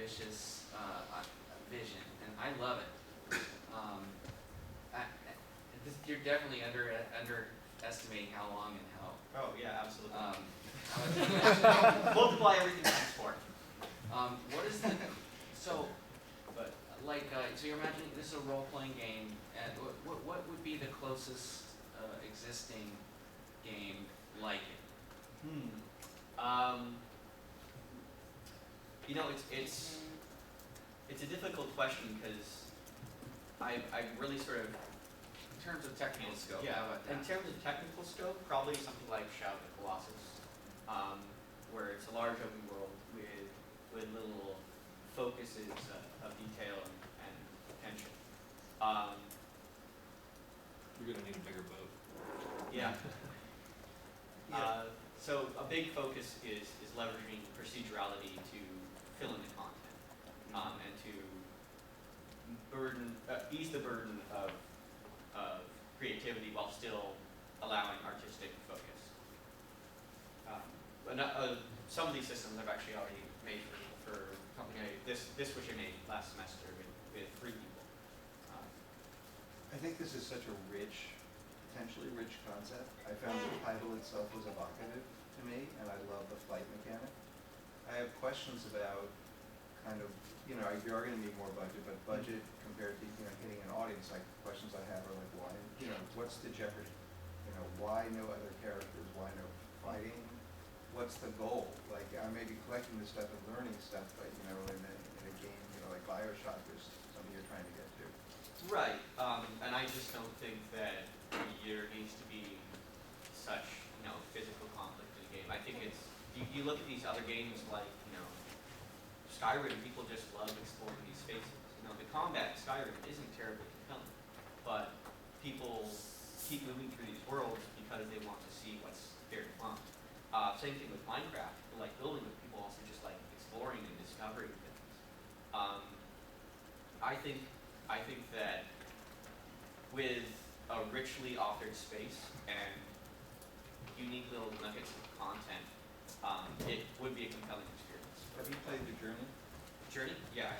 ambitious vision, and I love it. You're definitely underestimating how long and how. Oh yeah, absolutely. How much Multiply everything times 4. what is the so? But So you're imagining this is a role-playing game, and what would be the closest existing game like it? You know, it's a difficult question because I really sort of, In terms of technical scope, yeah. how about that? In terms of technical scope, probably something like Shadow of the Colossus, where it's a large open world with little focuses of detail and attention. You're gonna need a bigger boat. Yeah. Yeah. So a big focus is leveraging procedurality to fill in the content, and to ease the burden of creativity while still allowing artistic focus. Some of these systems I've actually already made for a company. This which I made last semester with 3 people. I think this is such a rich, potentially rich concept. I found the title itself was evocative to me, and I love the flight mechanic. I have questions about kind of, you are going to need more budget, but budget compared to, hitting an audience, like questions I have are like, why, what's the jeopardy? Why no other characters? Why no fighting? What's the goal? Like, I may be collecting this stuff and learning stuff, but, in a game, like BioShock, there's something you're trying to get to. Right, and I just don't think that there needs to be such, physical conflict in the game. I think it's, you look at these other games like, Skyrim, people just love exploring these spaces. The combat in Skyrim isn't terribly compelling, but people keep moving through these worlds because they want to see what's there to find. Same thing with Minecraft. People like building, but people also just like exploring and discovering things. I think that with a richly authored space and unique little nuggets of content, it would be a compelling experience. Have you played The Journey? Journey? Yeah.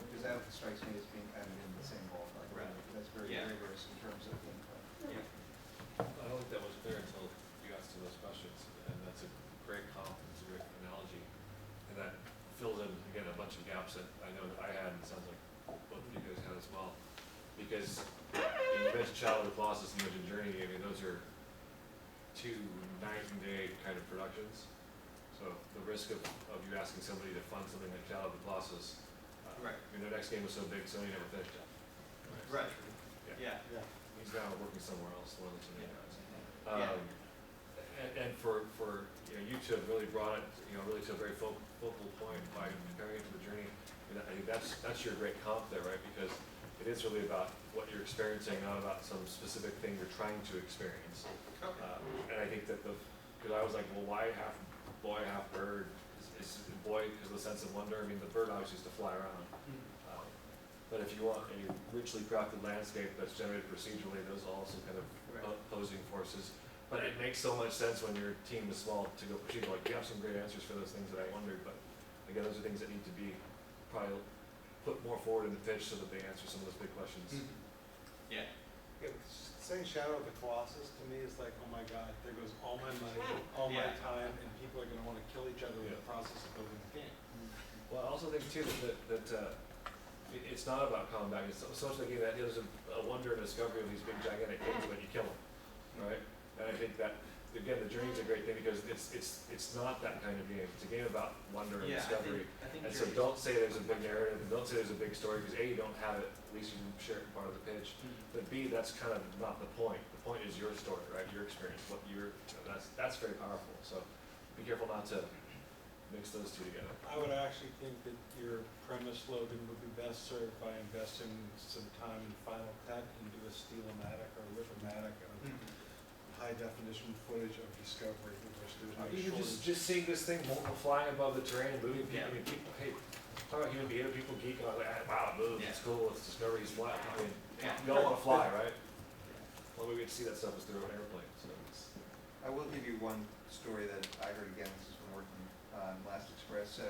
Because that strikes me as being kind of in the same ballpark. Right. That's very rigorous in terms of gameplay. Yeah. I don't think that was clear until you asked those questions, and that's a great comp, it's a great analogy, and that fills in, again, a bunch of gaps that I know that I had, and it sounds like both of you guys had as well. Because you mentioned Shadow of the Colossus and you mentioned Journey, those are 2 night and day kind of productions. So the risk of you asking somebody to fund something like Shadow of the Colossus, Right. their next game was so big, Sony never finished it. Right. Yeah. Yeah. He's now working somewhere else, one of the Sony guys. Yeah. And for you two have really brought it, really to a very focal point by comparing it to The Journey. I think that's your great comp there, right? Because it is really about what you're experiencing, not about some specific thing you're trying to experience. Okay. And I think that because I was like, well, why half boy, half bird? Is boy because of the sense of wonder? The bird obviously used to fly around. But if you want a richly crafted landscape that's generated procedurally, those are also kind of opposing forces. But it makes so much sense when your team is small to go procedural. Like, you have some great answers for those things that I wondered, but again, those are things that need to be probably put more forward in the pitch so that they answer some of those big questions. Yeah. Saying Shadow of the Colossus to me is like, oh my God, there goes all my money, all my time, and people are going to want to kill each other in the process of building the game. Well, I also think too that it's not about combat. It's so much like that there's a wonder and discovery of these big gigantic things when you kill them, right? And I think that again, The Journey is a great thing because it's not that kind of game. It's a game about wonder and discovery. I think and so don't say there's a big narrative and don't say there's a big story because A, you don't have it. At least you didn't share it in part of the pitch. But B, that's kind of not the point. The point is your story, right? Your experience. What that's very powerful. So be careful not to mix those two together. I would actually think that your premise slogan would be best served by investing some time in Final Cut into a Steel-O-Matic or Lithomatic of high definition footage of discovery, which there's no Even shortage. just seeing this thing flying above the terrain, moving people. People, hey, talk about human behavior. People geek out like, wow, it moves. It's cool. It's discovery. He's flying. We all want to fly, right? Well, we get to see that stuff is through an airplane. So I will give you one story that I heard again. This is from working on Last Express. So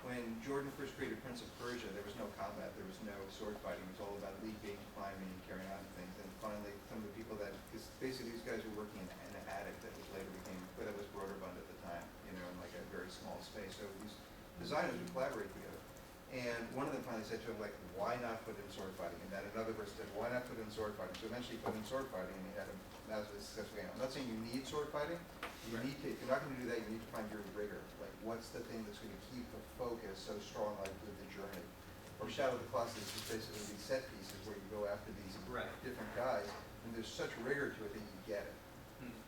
when Jordan first created Prince of Persia, there was no combat, there was no sword fighting, it was all about leaping, climbing, and carrying on things. And finally, some of the people that, because basically these guys were working in an attic that was later became, but it was Broderbund at the time, you know, in like a very small space. So these designers would collaborate together. And one of them finally said to him, like, why not put in sword fighting? And then another person said, why not put in sword fighting? So eventually he put in sword fighting, and he had a massively successful game. I'm not saying you need sword fighting. You Right. need to, if you're not gonna do that, you need to find your rigor. Like, what's the thing that's gonna keep the focus so strong, like with the journey? Or Shadow of the Colossus is basically these set pieces where you go after these Right. different guys, and there's such rigor to it that you get it.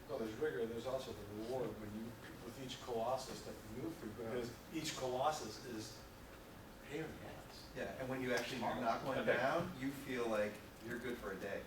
Well, there's rigor, there's also the reward when you, with each Colossus that you move through, because each Colossus is pain in the ass. Yeah, and when you actually Smart. knock one Okay. down, you feel like you're good for a day.